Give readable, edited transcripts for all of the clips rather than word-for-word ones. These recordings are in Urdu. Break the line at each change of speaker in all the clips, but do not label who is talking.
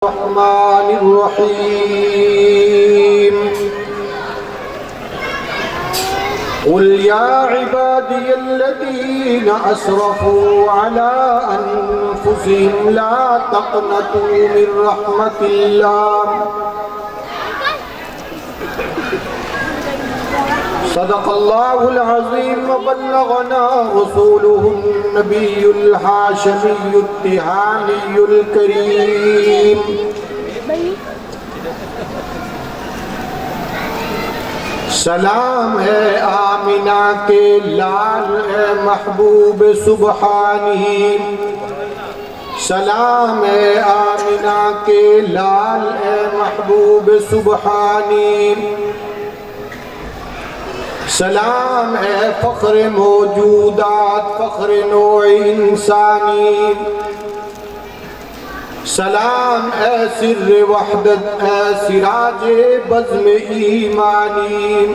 الرحمن الرحيم قل يا عبادي الذين أسرفوا على أنفسهم لا تقنطوا من رحمة الله صدق الله العظيم وبلغنا رسوله النبي الهاشمي التهاني الكريم سلام ہے آمنہ کے لال ہے محبوب سبحانی سلام ہے آمنہ کے لال ہے محبوب سبحانی سلام ہے فخر موجودات فخر نوع انسانی سلام اے سر وحدت اے سراج بزم ایمانی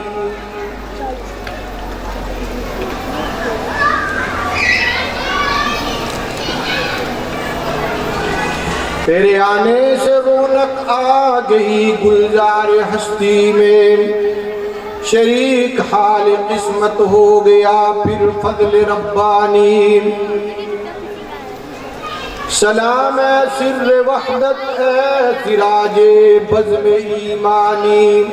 تیرے آنے سے رونق آ گئی گلزار ہستی میں شریک حال قسمت ہو گیا پھر فضل ربانی سلام اے سر وحدت اے سراج بزم ایمانی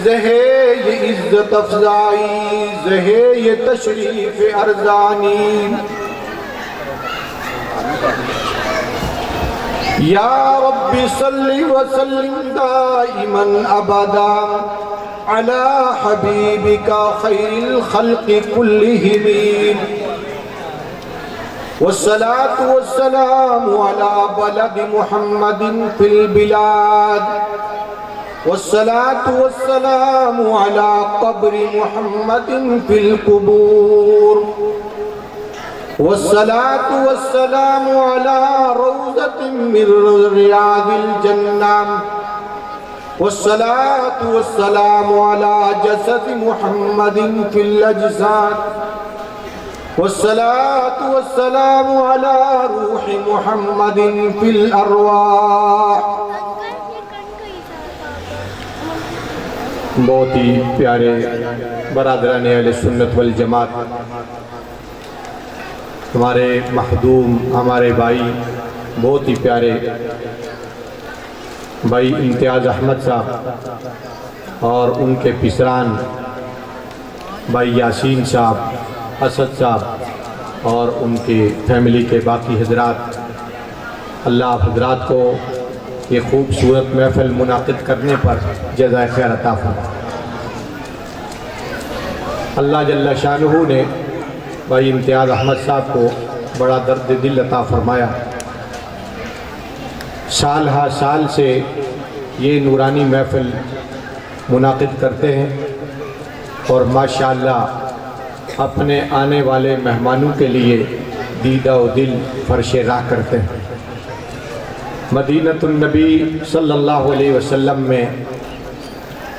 زہے یہ عزت افزائی زہے یہ تشریف ارزانی یا رب صلی وسلم دائما ابدا على حبيبك خير الخلق كلهم والصلاة والسلام على بلد محمد في البلاد والصلاة والسلام على قبر محمد في القبور والصلاة والسلام على روضة من رياض الجنة والصلاة والسلام على جسد محمد في الأجساد والصلاة والسلام على روح محمد في الأرواح بہت ہی پیارے برادران اہل سنت والجماعت ہمارے مخدوم ہمارے بھائی بہت ہی پیارے بھائی امتیاز احمد صاحب اور ان کے پیسران بھائی یاسین صاحب اسد صاحب اور ان کی فیملی کے باقی حضرات اللہ حضرات کو یہ خوبصورت محفل منعقد کرنے پر جزائے خیر عطا فرمائے اللہ جل شانہ نے بھائی امتیاز احمد صاحب کو بڑا درد دل عطا فرمایا سال ہا سال سے یہ نورانی محفل منعقد کرتے ہیں اور ماشاءاللہ اپنے آنے والے مہمانوں کے لیے دیدہ و دل فرش راہ کرتے ہیں مدینۃ النبی صلی اللہ علیہ وسلم میں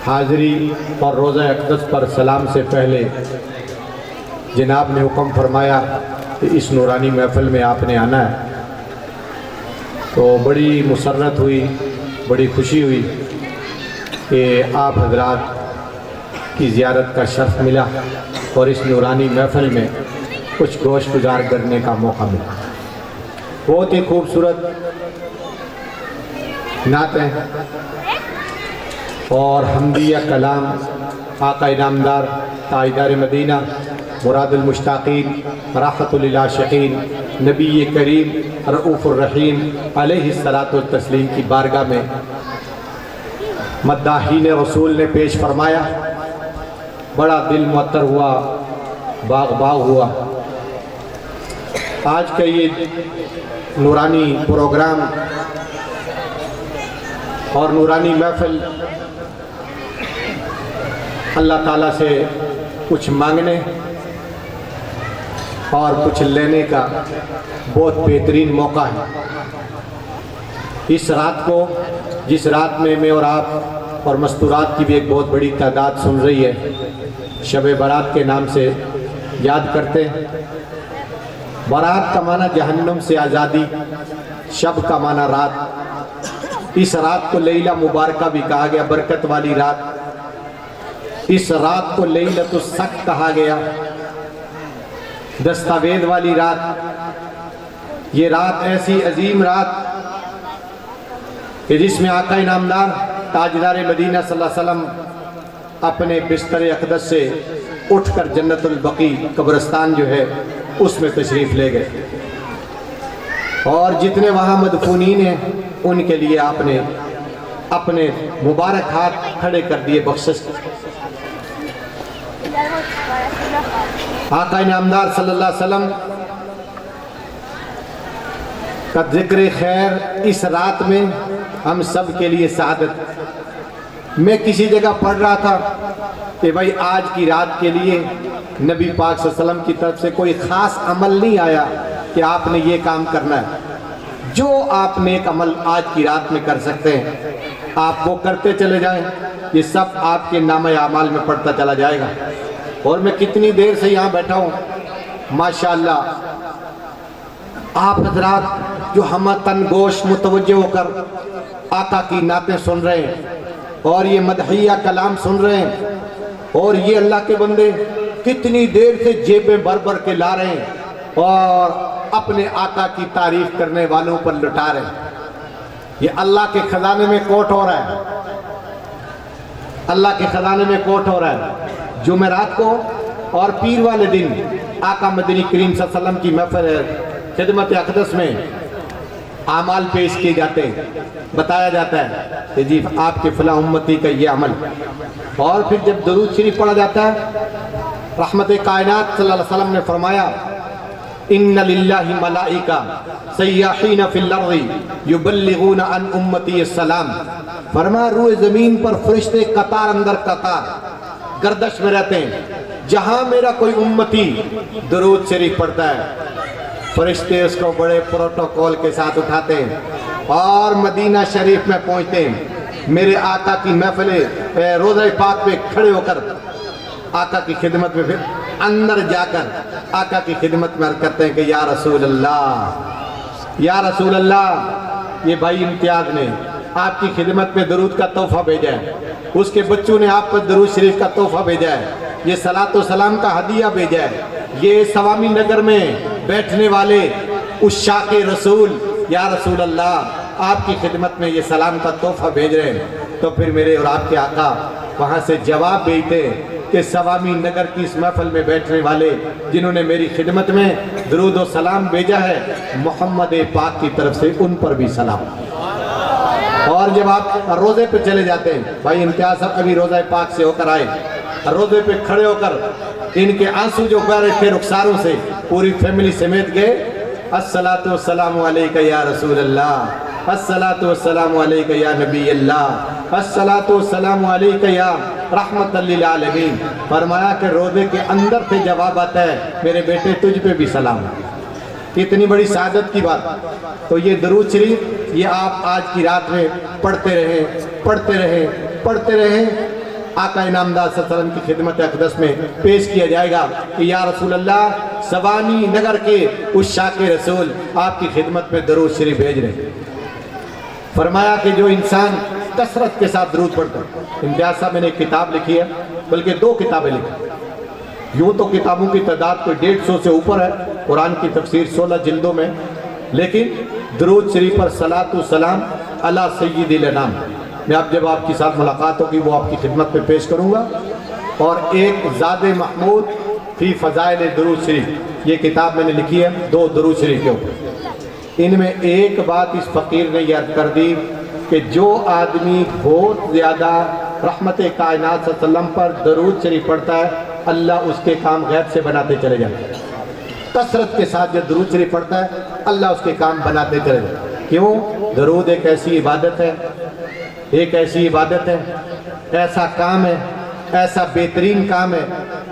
حاضری اور روزہ اقدس پر سلام سے پہلے جناب نے حکم فرمایا کہ اس نورانی محفل میں آپ نے آنا ہے تو بڑی مسرت ہوئی بڑی خوشی ہوئی کہ آپ حضرات کی زیارت کا شرف ملا اور اس نورانی محفل میں کچھ گوش گزار کرنے کا موقع ملا بہت ہی خوبصورت نعتیں اور حمدیہ کلام آقا انعامدار تاجدار مدینہ مراد المشتاقین راحت للعاشقین نبی کریم رؤوف الرحیم علیہ الصلاۃ والتسلیم کی بارگاہ میں مداحین رسول نے پیش فرمایا بڑا دل معطر ہوا باغ باغ ہوا آج کا یہ نورانی پروگرام اور نورانی محفل اللہ تعالیٰ سے کچھ مانگنے اور کچھ لینے کا بہت بہترین موقع ہے اس رات کو جس رات میں میں اور آپ اور مستورات کی بھی ایک بہت بڑی تعداد سن رہی ہے شب برات کے نام سے یاد کرتے ہیں برات کا معنی جہنم سے آزادی، شب کا معنی رات، اس رات کو لیلہ مبارکہ بھی کہا گیا، برکت والی رات۔ اس رات کو لیلۃ السقط کہا گیا، دستاویز والی رات۔ یہ رات ایسی عظیم رات کہ جس میں آقا انعامدار تاجدار مدینہ صلی اللہ علیہ وسلم اپنے بستر اقدس سے اٹھ کر جنت البقیع قبرستان جو ہے اس میں تشریف لے گئے، اور جتنے وہاں مدفونین ہیں ان کے لیے آپ نے اپنے مبارک ہاتھ کھڑے کر دیے بخشش۔ آقا انعامدار صلی اللہ علیہ وسلم کا ذکر خیر اس رات میں ہم سب کے لیے سعادت۔ میں کسی جگہ پڑھ رہا تھا کہ بھائی آج کی رات کے لیے نبی پاک صلی اللہ علیہ وسلم کی طرف سے کوئی خاص عمل نہیں آیا کہ آپ نے یہ کام کرنا ہے۔ جو آپ نیک عمل آج کی رات میں کر سکتے ہیں آپ وہ کرتے چلے جائیں، یہ سب آپ کے نامہ اعمال میں پڑھتا چلا جائے گا۔ اور میں کتنی دیر سے یہاں بیٹھا ہوں، ماشاءاللہ آپ حضرات جو ہم تن گوش متوجہ ہو کر آقا کی نعتیں سن رہے ہیں اور یہ مدحیہ کلام سن رہے ہیں، اور یہ اللہ کے بندے کتنی دیر سے جیبیں بھر بھر کے لا رہے ہیں اور اپنے آقا کی تعریف کرنے والوں پر لٹا رہے ہیں۔ یہ اللہ کے خزانے میں کوٹ ہو رہا ہے، اللہ کے خزانے میں کوٹ ہو رہا ہے۔ جمعرات کو اور پیر والے دن آقا مدنی کریم صلی اللہ علیہ وسلم کی محفل خدمت اقدس میں اعمال پیش کیے جاتے ہیں، بتایا جاتا ہے کہ جی آپ کے فلاں امتی کا یہ عمل، اور پھر جب درود شریف پڑھا جاتا ہے، رحمت کائنات صلی اللہ علیہ وسلم نے فرمایا ان للہ ملائکہ سیاحین فی الارض یبلغون عن امتی السلام، فرمایا روئے زمین پر فرشتے قطار اندر قطار گردش میں رہتے ہیں، جہاں میرا کوئی امتی درود شریف پڑھتا ہے فرشتے اس کو بڑے پروٹوکول کے ساتھ اٹھاتے ہیں اور مدینہ شریف میں پہنچتے ہیں، میرے آقا کی محفل روضہ پاک پہ کھڑے ہو کر آقا کی خدمت میں، پھر اندر جا کر آقا کی خدمت میں عرض کرتے ہیں کہ یا رسول اللہ، یا رسول اللہ، یہ بھائی امتیاز نے آپ کی خدمت میں درود کا تحفہ بھیجا ہے، اس کے بچوں نے آپ پر درود شریف کا تحفہ بھیجا ہے، یہ صلاۃ و سلام کا ہدیہ بھیجا ہے، یہ سوامی نگر میں بیٹھنے والے عشاق رسول یا رسول اللہ آپ کی خدمت میں یہ سلام کا تحفہ بھیج رہے ہیں۔ تو پھر میرے اور آپ کے آقا وہاں سے جواب بھیجتے ہیں کہ سوامی نگر کی اس محفل میں بیٹھنے والے جنہوں نے میری خدمت میں درود و سلام بھیجا ہے، محمد پاک کی طرف سے ان پر بھی سلام۔ اور جب آپ روزے پہ چلے جاتے ہیں، بھائی امتیاز صاحب ابھی روزہ پاک سے ہو کر آئے، روزے پہ کھڑے ہو کر ان کے آنسو جو بہ رہے تھے رخساروں سے، پوری فیملی سمیت گئے، الصلاۃ والسلام علیکہ یا رسول اللہ، الصلاۃ والسلام علیکہ یا نبی اللہ، الصلاۃ والسلام علیکہ یا رحمت للعالمین۔ فرمایا کہ روزے کے اندر سے جواب آتا ہے میرے بیٹے تجھ پہ بھی سلام۔ اتنی بڑی سعادت کی بات۔ تو یہ درود شریف یہ آپ آج کی رات میں پڑھتے رہیں، پڑھتے رہیں، پڑھتے رہیں، آقا انعامدار صلی اللہ علیہ وسلم کی خدمت اقدس میں پیش کیا جائے گا کہ یا رسول اللہ، سوانی نگر کے عشاق رسول آپ کی خدمت میں درود شریف بھیج رہے ہیں۔ فرمایا کہ جو انسان کثرت کے ساتھ درود پڑھتا ہے، امتیاز صاحب میں نے ایک کتاب لکھی ہے، بلکہ 2 کتابیں لکھی، یوں تو کتابوں کی تعداد کوئی 150 سے اوپر ہے، قرآن کی تفسیر 16 جلدوں میں، لیکن درود شریف پر صلاۃ و سلام علی سید الانام میں اب جب آپ کی ساتھ ملاقات ہوگی وہ آپ کی خدمت میں پیش کروں گا۔ اور ایک زاد محمود فی فضائل درود شریف، یہ کتاب میں نے لکھی ہے 2 درود شریف کے اوپر۔ ان میں ایک بات اس فقیر نے یاد کر دی کہ جو آدمی بہت زیادہ رحمت کائنات صلی اللہ علیہ وسلم پر درود شریف پڑھتا ہے، اللہ اس کے کام غیب سے بناتے چلے جاتے ہیں۔ کثرت کے ساتھ جو درود شریف پڑھتا ہے اللہ اس کے کام بناتے چلے جاتے ہیں۔ کیوں؟ درود ایک ایسی عبادت ہے، ایک ایسی عبادت ہے، ایسا کام ہے، ایسا بہترین کام ہے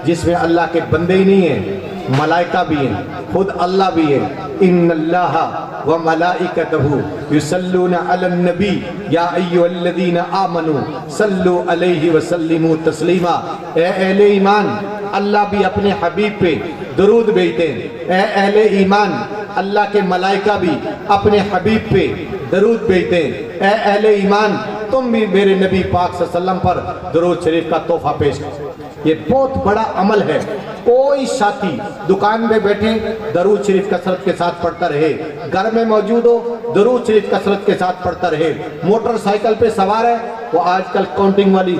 جس میں اللہ کے بندے ہی نہیں ہیں، ملائکہ بھی ہیں، خود اللہ بھی ہے۔ ان اللہ و ملائکتہ یصلون علی النبی یا ایھا الذین آمنوا صلوا علیہ وسلموا تسلیما۔ اے اہل ایمان، اللہ بھی اپنے حبیب پہ درود بھیجتے ہیں۔ اے اہل ایمان، اللہ کے ملائکہ بھی اپنے حبیب پہ درود بھیجتے ہیں۔ اے اہل ایمان، تم بھی میرے نبی پاک صلی اللہ علیہ وسلم پر درود شریف کا تحفہ پیش کرو۔ یہ بہت بڑا عمل ہے۔ کوئی ساتھی دکان میں بیٹھے درود شریف کثرت کے ساتھ پڑھتا رہے، گھر میں موجود ہو درود شریف کثرت کے ساتھ پڑھتا رہے، موٹر سائیکل پہ سوار ہے، وہ آج کل کاؤنٹنگ والی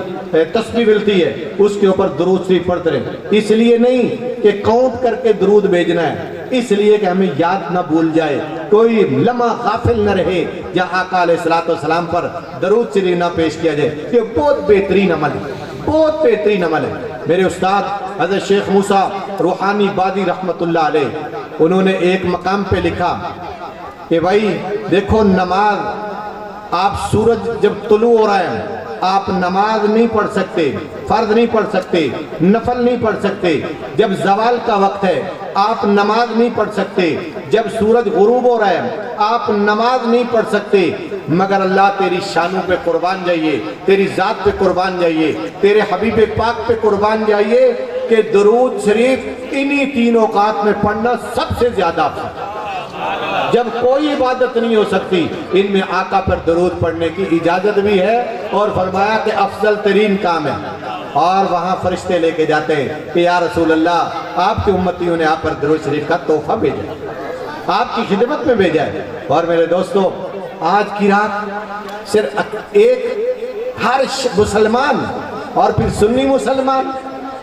تسبیح ملتی ہے، اس کے اوپر درود شریف پڑھتے رہے۔ اس لیے نہیں کہ کاؤنٹ کر کے درود بھیجنا ہے، اس لیے کہ ہمیں یاد نہ بھول جائے، کوئی لمحہ غافل نہ رہے جہاں آقا علیہ السلام پر درود شریف نہ پیش کیا جائے۔ یہ بہت بہترین عمل ہے، بہت بہترین عمل ہے۔ میرے استاد حضرت شیخ موسیٰ روحانی بادی رحمت اللہ علیہ، انہوں نے ایک مقام پہ لکھا کہ بھائی دیکھو، نماز آپ سورج جب طلوع ہو رہا ہے آپ نماز نہیں پڑھ سکتے، فرض نہیں پڑھ سکتے، نفل نہیں پڑھ سکتے۔ جب زوال کا وقت ہے آپ نماز نہیں پڑھ سکتے، جب سورج غروب ہو رہا ہے آپ نماز نہیں پڑھ سکتے، مگر اللہ تیری شانوں پہ قربان جائیے، تیری ذات پہ قربان جائیے، تیرے حبیب پاک پہ قربان جائیے کہ درود شریف انہی تین اوقات میں پڑھنا سب سے زیادہ افضل۔ جب کوئی عبادت نہیں ہو سکتی ان میں آقا پر درود پڑھنے کی اجازت بھی ہے، اور فرمایا کہ افضل ترین کام ہے۔ اور وہاں فرشتے لے کے جاتے ہیں کہ یا رسول اللہ، آپ کی امتیوں نے آپ پر درود شریف کا تحفہ بھیجا، آپ کی خدمت میں بھیجا ہے۔ اور میرے دوستو، آج کی رات صرف ایک ہر مسلمان اور پھر سنی مسلمان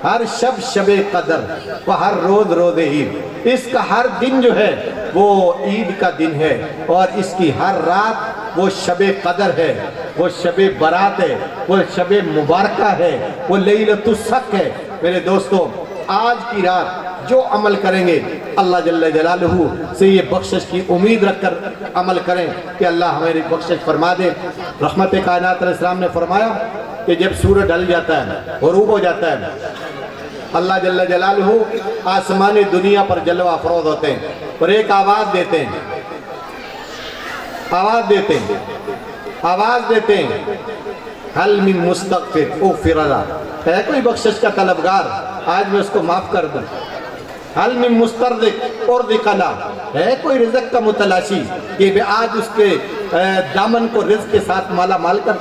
ہر شب قدر و ہر روز عید، اس کا ہر دن جو ہے وہ عید کا دن ہے، اور اس کی ہر رات وہ شب قدر ہے، وہ شب برات ہے، وہ شب مبارکہ ہے، وہ لیلۃ الصق ہے۔ میرے دوستو، آج کی رات جو عمل کریں گے اللہ جل جلالہ سے یہ بخشش کی امید رکھ کر عمل کریں کہ اللہ ہماری بخشش فرما دے۔ رحمت کائنات علیہ السلام نے فرمایا کہ جب سورج ڈھل جاتا ہے، غروب ہو جاتا ہے، اللہ جل جلالہ آسمان دنیا پر جلوہ افروز ہوتے ہیں اور ایک آواز دیتے ہیں، آواز دیتے ہیں حل من مستغفر اغفر له، ہے کوئی بخشش کا طلبگار آج میں اس کو معاف کر دوں؟ حل من مسترزق ارزق له، ہے کوئی رزق کا متلاشی کہ آج اس کے دامن کو رزق کے ساتھ مالا مال کر؟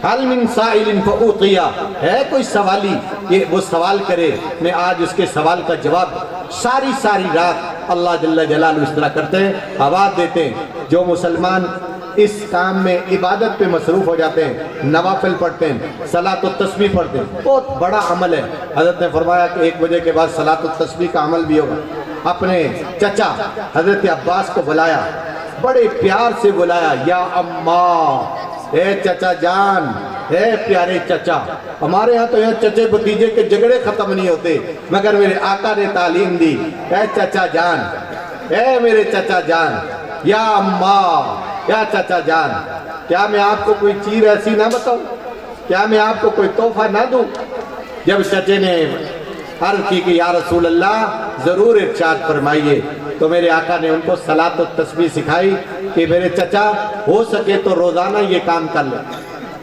حل من سائل فاعطیہ، ہے کوئی سوالی کہ وہ سوال کرے میں آج اس کے سوال کا جواب۔ ساری رات اللہ جل جلالہ اس طرح کرتے ہیں، آواز دیتے ہیں۔ جو مسلمان اس کام میں عبادت پہ مصروف ہو جاتے ہیں، نوافل پڑھتے ہیں، صلاۃ التسبیح پڑھتے ہیں، بہت بڑا عمل ہے۔ حضرت نے فرمایا کہ 1 بجے کے بعد صلاۃ التسبیح کا عمل بھی ہوگا۔ اپنے چچا حضرت عباس کو بلایا، بڑے پیار سے بلایا، یا اماں، اے چچا جان، اے پیارے چچا۔ ہمارے ہاں تو یہ چچے بھتیجے کے جھگڑے ختم نہیں ہوتے، مگر میرے آقا نے تعلیم دی، اے چچا جان، اے میرے چچا جان، یا اماں، یا چچا جان، کیا میں آپ کو کوئی چیز ایسی نہ بتاؤں؟ کیا میں آپ کو کوئی تحفہ نہ دوں؟ جب چچے نے عرض کی کہ یا رسول اللہ ضرور ارشاد فرمائیے، تو میرے آقا نے ان کو صلاۃ التسبیح سکھائی کہ میرے چچا ہو سکے تو روزانہ یہ کام کر لیں،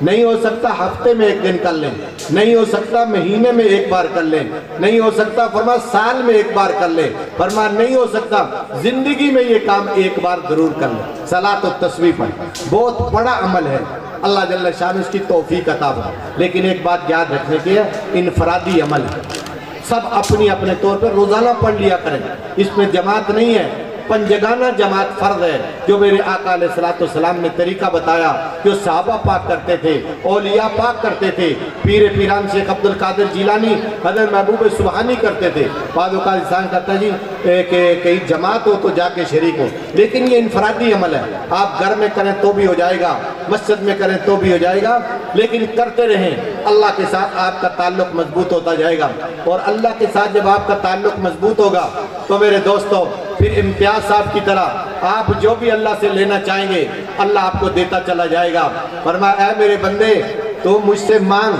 نہیں ہو سکتا ہفتے میں 1 دن کر لیں، نہیں ہو سکتا مہینے میں 1 بار کر لیں، نہیں ہو سکتا فرما سال میں 1 بار کر لیں، فرما نہیں ہو سکتا زندگی میں یہ کام 1 بار ضرور کر لیں، صلاۃ التسبیح پر۔ بہت بڑا عمل ہے، اللہ جل شان اس کی توفیق عطا فرمائے۔ لیکن ایک بات یاد رکھنے کی ہے، انفرادی عمل ہے، سب اپنے طور پر روزانہ پڑھ لیا کریں، اس میں جماعت نہیں ہے، پنجگانہ جماعت فرض ہے، جو میرے آقا علیہ السلام نے طریقہ بتایا، جو صحابہ پاک کرتے تھے، اولیاء پاک کرتے تھے، پیر پیران شیخ عبد القادر جیلانی، حضرت محبوب سبحانی کرتے تھے۔ بعض اوقات انسان کہتا ہے جی کہ کہیں جماعت ہو تو جا کے شریک ہو، لیکن یہ انفرادی عمل ہے، آپ گھر میں کریں تو بھی ہو جائے گا، مسجد میں کریں تو بھی ہو جائے گا، لیکن کرتے رہیں، اللہ کے ساتھ آپ کا تعلق مضبوط ہوتا جائے گا، اور اللہ کے ساتھ جب آپ کا تعلق مضبوط ہوگا تو میرے دوستو پھر امتیاز صاحب کی طرح آپ جو بھی اللہ سے لینا چاہیں گے اللہ آپ کو دیتا چلا جائے گا۔ فرمایا اے میرے بندے تو مجھ سے مانگ،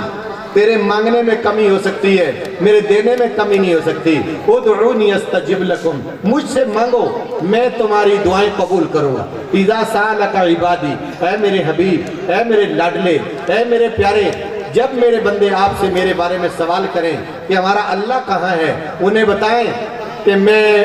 تیرے مانگنے میں کمی ہو سکتی ہے، میرے دینے میں کمی نہیں ہو سکتی۔ ادعونی استجب لکم، مجھ سے مانگو میں تمہاری دعائیں قبول کروں گا۔ اذا سالک عبادی، اے میرے حبیب، اے میرے لاڈلے، اے میرے پیارے، جب میرے بندے آپ سے میرے بارے میں سوال کریں کہ ہمارا اللہ کہاں ہے، انہیں بتائیں کہ میں